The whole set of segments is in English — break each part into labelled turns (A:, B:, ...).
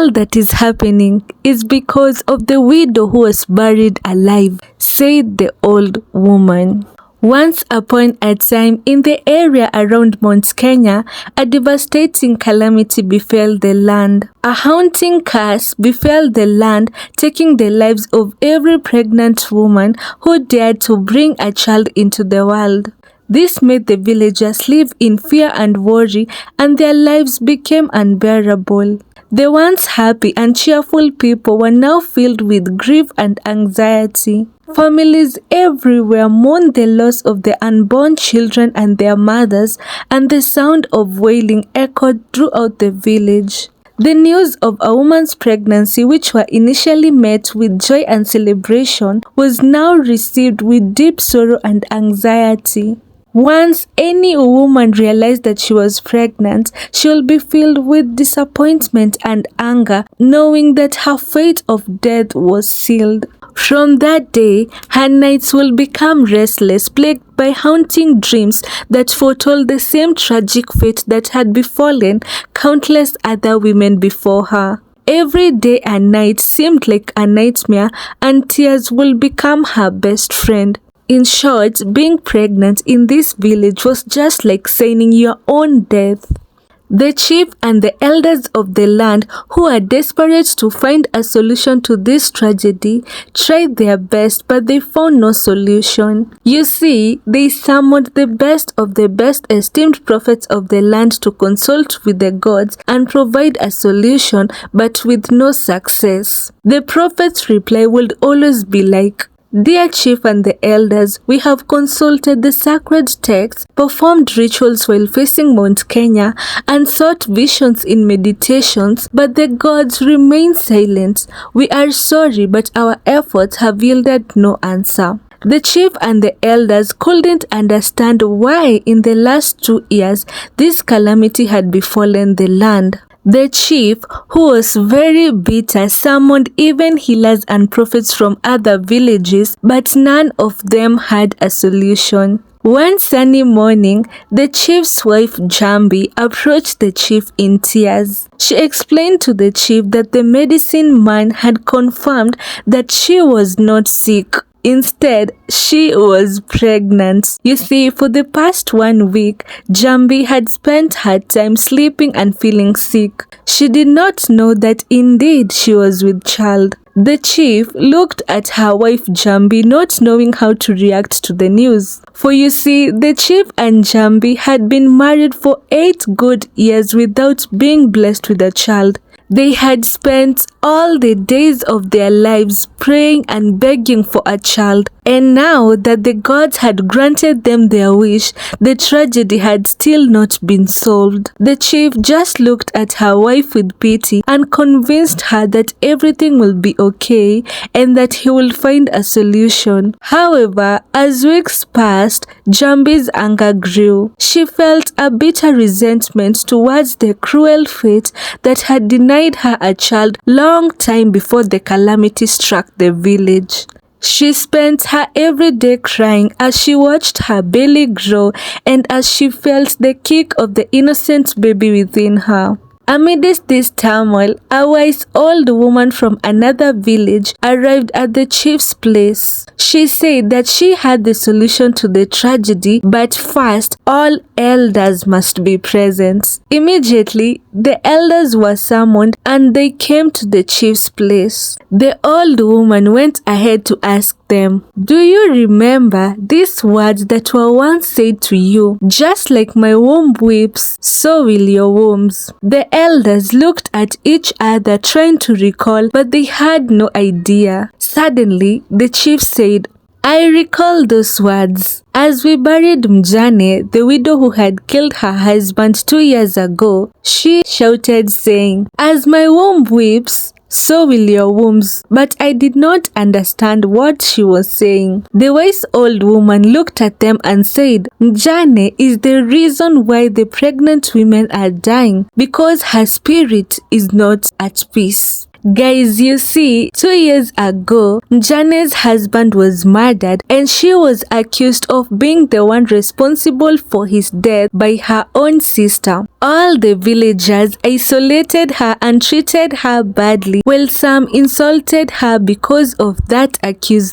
A: all that is happening is because of the widow who was buried alive, said the old woman. Once upon a time, in the area around Mount Kenya, a devastating calamity befell the land. A haunting curse befell the land, taking the lives of every pregnant woman who dared to bring a child into the world. This made the villagers live in fear and worry, and their lives became unbearable. The once happy and cheerful people were now filled with grief and anxiety. Families everywhere mourned the loss of their unborn children and their mothers, and the sound of wailing echoed throughout the village. The news of a woman's pregnancy, which were initially met with joy and celebration, was now received with deep sorrow and anxiety. Once any woman realized that she was pregnant, she will be filled with disappointment and anger, knowing that her fate of death was sealed. From that day, her nights will become restless, plagued by haunting dreams that foretold the same tragic fate that had befallen countless other women before her. Every day and night seemed like a nightmare, and tears will become her best friend. In short, being pregnant in this village was just like signing your own death. The chief and the elders of the land, who are desperate to find a solution to this tragedy, tried their best, but they found no solution. You see, they summoned the best of the best esteemed prophets of the land to consult with the gods and provide a solution, but with no success. The prophet's reply would always be like, "Dear chief and the elders, we have consulted the sacred texts, performed rituals while facing Mount Kenya, and sought visions in meditations, but the gods remain silent. We are sorry, but our efforts have yielded no answer." The chief and the elders couldn't understand why in the last 2 years this calamity had befallen the land. The chief, who was very bitter, summoned even healers and prophets from other villages, but none of them had a solution. One sunny morning, the chief's wife Jambi approached the chief in tears. She explained to the chief that the medicine man had confirmed that she was not sick. Instead, she was pregnant. You see, for the past 1 week, Jambi had spent her time sleeping and feeling sick. She did not know that indeed she was with child. The chief looked at her wife Jambi, not knowing how to react to the news. For you see, the chief and Jambi had been married for 8 good years without being blessed with a child. They had spent all the days of their lives praying and begging for a child, and now that the gods had granted them their wish, the tragedy had still not been solved. The chief just looked at her wife with pity and convinced her that everything will be okay and that he will find a solution. However, as weeks passed, Jambi's anger grew. She felt a bitter resentment towards the cruel fate that had denied her a child long time before the calamity struck the village. She spent her every day crying as she watched her belly grow and as she felt the kick of the innocent baby within her. Amidst this turmoil, a wise old woman from another village arrived at the chief's place. She said that she had the solution to the tragedy, but first, all elders must be present. Immediately, the elders were summoned and they came to the chief's place. The old woman went ahead to ask them, "Do you remember these words that were once said to you? Just like my womb weeps, so will your wombs." The elders looked at each other trying to recall, but they had no idea. Suddenly, the chief said, "I recall those words. As we buried Mjane, the widow who had killed her husband 2 years ago, she shouted saying, 'As my womb weeps, so will your wombs.' But I did not understand what she was saying." The wise old woman looked at them and said, "Mjane is the reason why the pregnant women are dying, because her spirit is not at peace. Guys, you see, 2 years ago, Mjane's husband was murdered and she was accused of being the one responsible for his death by her own sister. All the villagers isolated her and treated her badly, while some insulted her because of that accusation.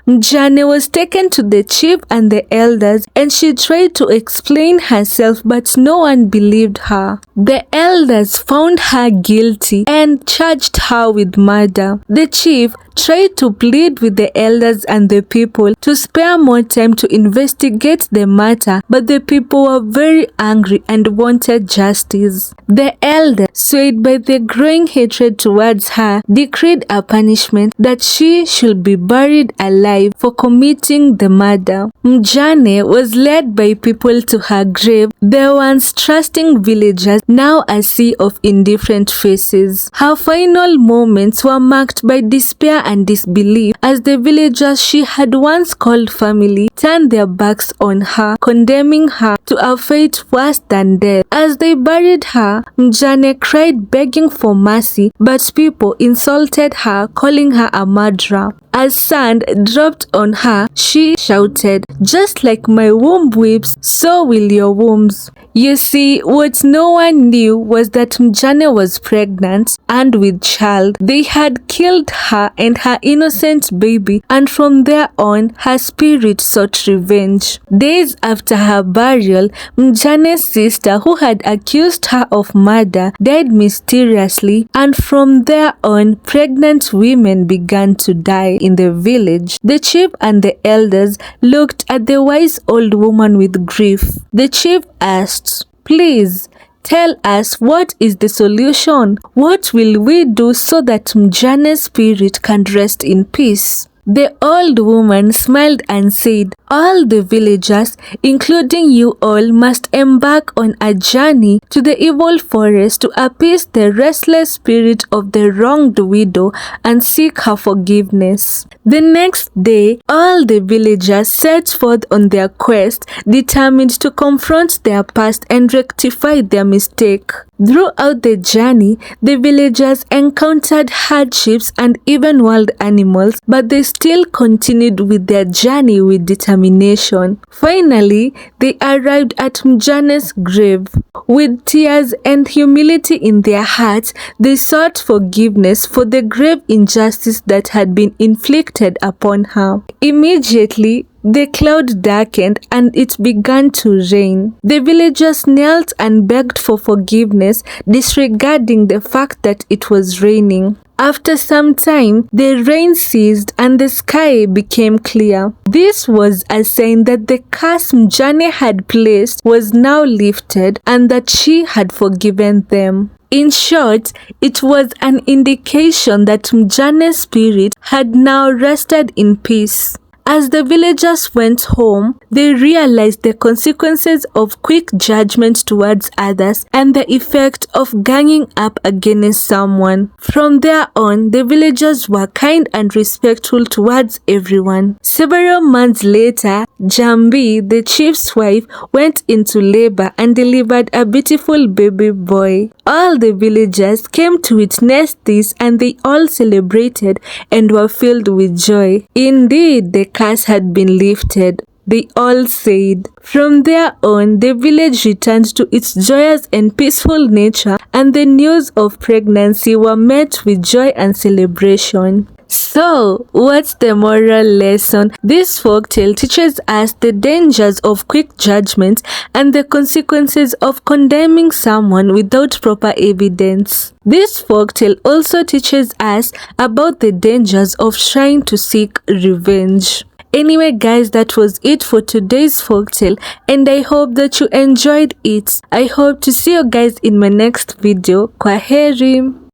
A: Mjane was taken to the chief and the elders and she tried to explain herself, but no one believed her. The elders found her guilty and charged her with murder. The chief tried to plead with the elders and the people to spare more time to investigate the matter, but the people were very angry and wanted justice. The elders, swayed by the growing hatred towards her, decreed a punishment that she should be buried alive for committing the murder. Mjane was led by people to her grave, the once trusting villagers, now a sea of indifferent faces. Her final moments were marked by despair and disbelief as the villagers she had once called family turned their backs on her, condemning her to a fate worse than death. As they buried her, Mjane cried, begging for mercy, but people insulted her, calling her a murderer. As sand dropped on her, she shouted, "Just like my womb weeps, so will your wombs." You see, what no one knew was that Mjane was pregnant and with child. They had killed her and her innocent baby, and from there on, her spirit sought revenge. Days after her burial, Mjane's sister, who had accused her of murder, died mysteriously, and from there on, pregnant women began to die in the village. The chief and the elders looked at the wise old woman with grief. The chief asked, "Please, tell us, what is the solution? What will we do so that Mjane's spirit can rest in peace?" The old woman smiled and said, "All the villagers, including you all, must embark on a journey to the evil forest to appease the restless spirit of the wronged widow and seek her forgiveness." The next day, all the villagers set forth on their quest, determined to confront their past and rectify their mistake. Throughout the journey, the villagers encountered hardships and even wild animals, but they still continued with their journey with determination. Finally, they arrived at Mjane's grave. With tears and humility in their hearts, they sought forgiveness for the grave injustice that had been inflicted upon her. Immediately, the cloud darkened and it began to rain. The villagers knelt and begged for forgiveness, disregarding the fact that it was raining. After some time, the rain ceased and the sky became clear. This was a sign that the curse Mjane had placed was now lifted and that she had forgiven them. In short, it was an indication that Mjane's spirit had now rested in peace. As the villagers went home, they realized the consequences of quick judgment towards others and the effect of ganging up against someone. From there on, the villagers were kind and respectful towards everyone. Several months later, Jambi, the chief's wife, went into labor and delivered a beautiful baby boy. All the villagers came to witness this and they all celebrated and were filled with joy. Indeed, the curse had been lifted, they all said. From there on, the village returned to its joyous and peaceful nature, and the news of pregnancy were met with joy and celebration. So, what's the moral lesson? This folktale teaches us the dangers of quick judgment and the consequences of condemning someone without proper evidence. This folktale also teaches us about the dangers of trying to seek revenge. Anyway guys, that was it for today's folktale and I hope that you enjoyed it. I hope to see you guys in my next video. Kwaheri.